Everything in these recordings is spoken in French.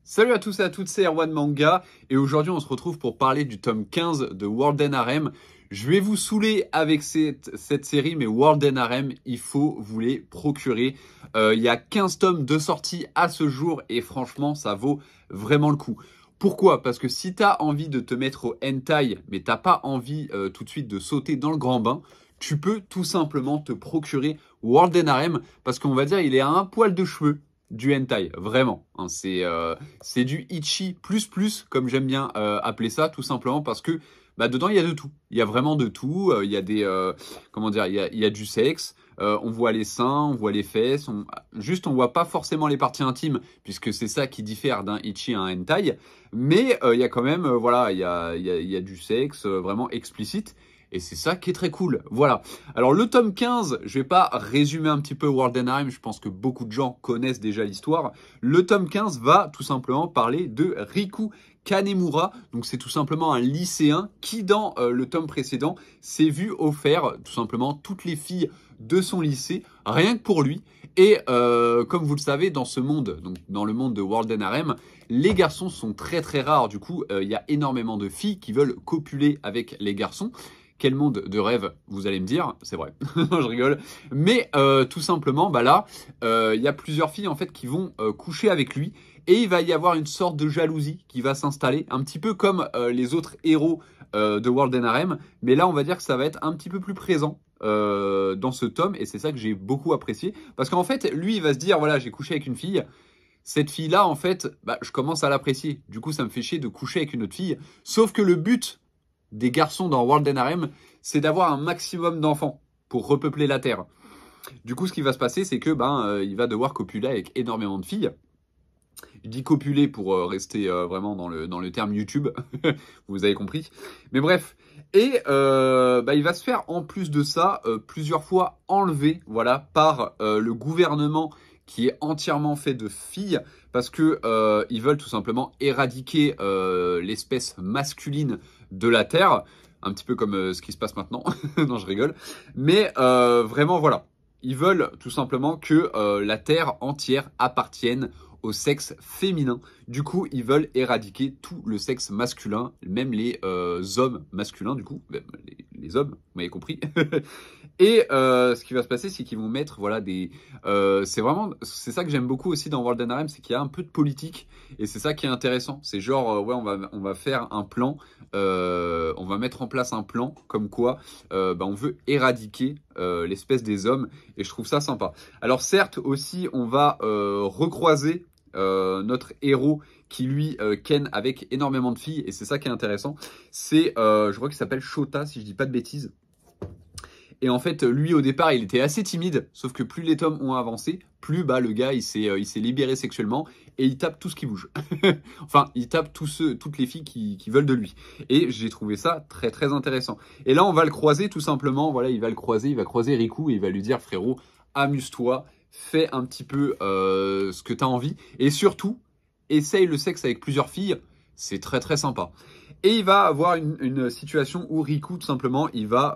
Salut à tous et à toutes, c'est Erwan Manga et aujourd'hui on se retrouve pour parler du tome 15 de World End Harem. Je vais vous saouler avec cette série, mais World End Harem, il faut vous les procurer. Il y a 15 tomes de sortie à ce jour et franchement ça vaut vraiment le coup. Pourquoi? Parce que si tu as envie de te mettre au hentai, mais t'as pas envie tout de suite de sauter dans le grand bain, tu peux tout simplement te procurer World End Harem parce qu'on va dire il est à un poil de cheveux du hentai, vraiment. Hein, c'est du Ichi plus, comme j'aime bien appeler ça, tout simplement parce que dedans il y a de tout. Il y a vraiment de tout. Il y a des comment dire, il y a du sexe. On voit les seins, on voit les fesses. On voit pas forcément les parties intimes puisque c'est ça qui diffère d'un Ichi à un hentai. Mais il y a quand même voilà, il y a du sexe vraiment explicite. Et c'est ça qui est très cool. Voilà. Alors le tome 15, je vais pas résumer un petit peu World End Harem, je pense que beaucoup de gens connaissent déjà l'histoire. Le tome 15 va tout simplement parler de Riku Kanemura. Donc c'est tout simplement un lycéen qui dans le tome précédent s'est vu offert tout simplement toutes les filles de son lycée, rien que pour lui. Et comme vous le savez, dans ce monde, donc dans le monde de World End Harem, les garçons sont très rares. Du coup, il y a énormément de filles qui veulent copuler avec les garçons. Quel monde de rêve, vous allez me dire, c'est vrai, non, je rigole. Mais tout simplement, là, il y a plusieurs filles en fait qui vont coucher avec lui et il va y avoir une sorte de jalousie qui va s'installer, un petit peu comme les autres héros de World End Harem. Mais là, on va dire que ça va être un petit peu plus présent dans ce tome et c'est ça que j'ai beaucoup apprécié. Parce qu'en fait, lui, il va se dire, voilà, j'ai couché avec une fille. Cette fille-là, en fait, je commence à l'apprécier. Du coup, ça me fait chier de coucher avec une autre fille. Sauf que le but des garçons dans World End Harem, c'est d'avoir un maximum d'enfants pour repeupler la Terre. Du coup, ce qui va se passer, c'est que il va devoir copuler avec énormément de filles. Je dis copuler pour rester vraiment dans le terme YouTube, vous avez compris. Mais bref, et il va se faire en plus de ça plusieurs fois enlever, voilà, par le gouvernement qui est entièrement fait de filles parce que ils veulent tout simplement éradiquer l'espèce masculine de la Terre, un petit peu comme ce qui se passe maintenant. Non, je rigole. Mais vraiment, voilà. Ils veulent tout simplement que la Terre entière appartienne au sexe féminin. Du coup, ils veulent éradiquer tout le sexe masculin, même les hommes masculins, du coup, même les hommes, vous m'avez compris. Et ce qui va se passer, c'est qu'ils vont mettre, voilà, c'est ça que j'aime beaucoup aussi dans World End Harem, c'est qu'il y a un peu de politique, et c'est ça qui est intéressant. C'est genre, ouais, on va faire un plan, on va mettre en place un plan, comme quoi, on veut éradiquer l'espèce des hommes, et je trouve ça sympa. Alors certes, aussi, on va recroiser notre héros qui lui ken avec énormément de filles et c'est ça qui est intéressant. C'est je crois qu'il s'appelle Shota si je dis pas de bêtises. Et en fait, lui, au départ, il était assez timide, sauf que plus les tomes ont avancé, plus le gars, il s'est libéré sexuellement et il tape tout ce qui bouge. Enfin, il tape toutes les filles qui veulent de lui. Et j'ai trouvé ça très intéressant. Et là, on va le croiser tout simplement. Voilà, il va croiser Riku et il va lui dire, frérot, amuse-toi, fais un petit peu ce que tu as envie. Et surtout, essaye le sexe avec plusieurs filles. C'est très sympa. Et il va avoir une situation où Riku, tout simplement, il va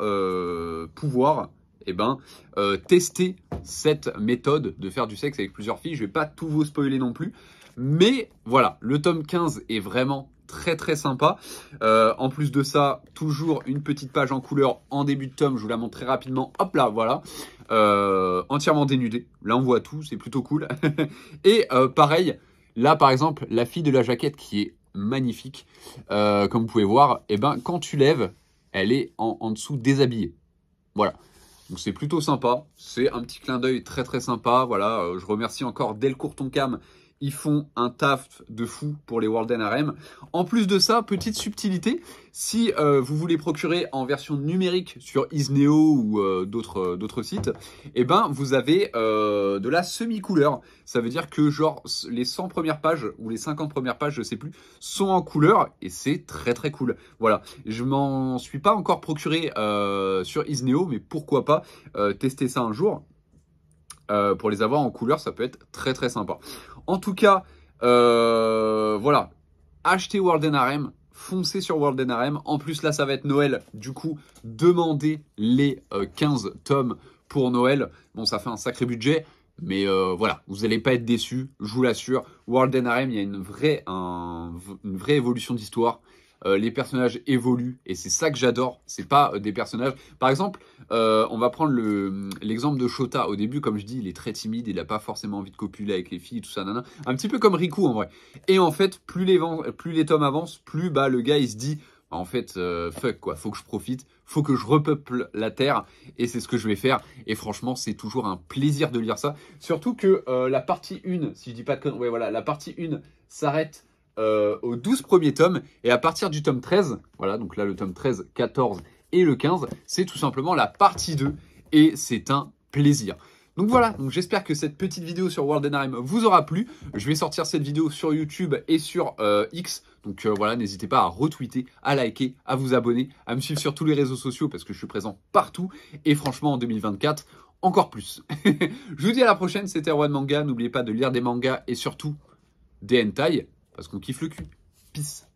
pouvoir tester cette méthode de faire du sexe avec plusieurs filles. Je vais pas tout vous spoiler non plus. Mais voilà, le tome 15 est vraiment très sympa. En plus de ça, toujours une petite page en couleur en début de tome. Je vous la montre très rapidement. Hop là, voilà. Entièrement dénudée. Là, on voit tout. C'est plutôt cool. Et pareil, là, par exemple, la fille de la jaquette qui est magnifique. Comme vous pouvez voir, quand tu lèves, elle est en dessous déshabillée. Voilà. Donc c'est plutôt sympa. C'est un petit clin d'œil très sympa. Voilà. Je remercie encore Delcourt Tonkam. Ils font un taf de fou pour les World End Harem. En plus de ça, petite subtilité, si vous voulez procurer en version numérique sur Isneo ou d'autres sites, vous avez de la semi-couleur. Ça veut dire que genre les 100 premières pages ou les 50 premières pages, je sais plus, sont en couleur et c'est très cool. Voilà, je m'en suis pas encore procuré sur Isneo, mais pourquoi pas tester ça un jour. Pour les avoir en couleur, ça peut être très sympa. En tout cas, voilà, achetez World End Harem, foncez sur World End Harem. En plus, là, ça va être Noël. Du coup, demandez les 15 tomes pour Noël. Bon, ça fait un sacré budget, Mais voilà, vous n'allez pas être déçus, je vous l'assure. World and Harem, il y a une vraie évolution d'histoire. Les personnages évoluent et c'est ça que j'adore. C'est pas des personnages. Par exemple, on va prendre l'exemple de Shota. Au début, comme je dis, il est très timide, il n'a pas forcément envie de copuler avec les filles, tout ça, nana. Un petit peu comme Riku en vrai. Et en fait, plus les tomes avancent, plus le gars il se dit. En fait, fuck quoi, faut que je profite, faut que je repeuple la terre et c'est ce que je vais faire. Et franchement, c'est toujours un plaisir de lire ça. Surtout que la partie 1, si je dis pas de conneries, ouais, voilà, la partie 1 s'arrête aux 12 premiers tomes et à partir du tome 13, voilà, donc là le tome 13, 14 et le 15, c'est tout simplement la partie 2 et c'est un plaisir. Donc voilà, donc j'espère que cette petite vidéo sur World and Harem vous aura plu. Je vais sortir cette vidéo sur YouTube et sur X. Donc voilà, n'hésitez pas à retweeter, à liker, à vous abonner, à me suivre sur tous les réseaux sociaux parce que je suis présent partout. Et franchement, en 2024, encore plus. Je vous dis à la prochaine, c'était Erwan Manga. N'oubliez pas de lire des mangas et surtout des hentai parce qu'on kiffe le cul. Peace.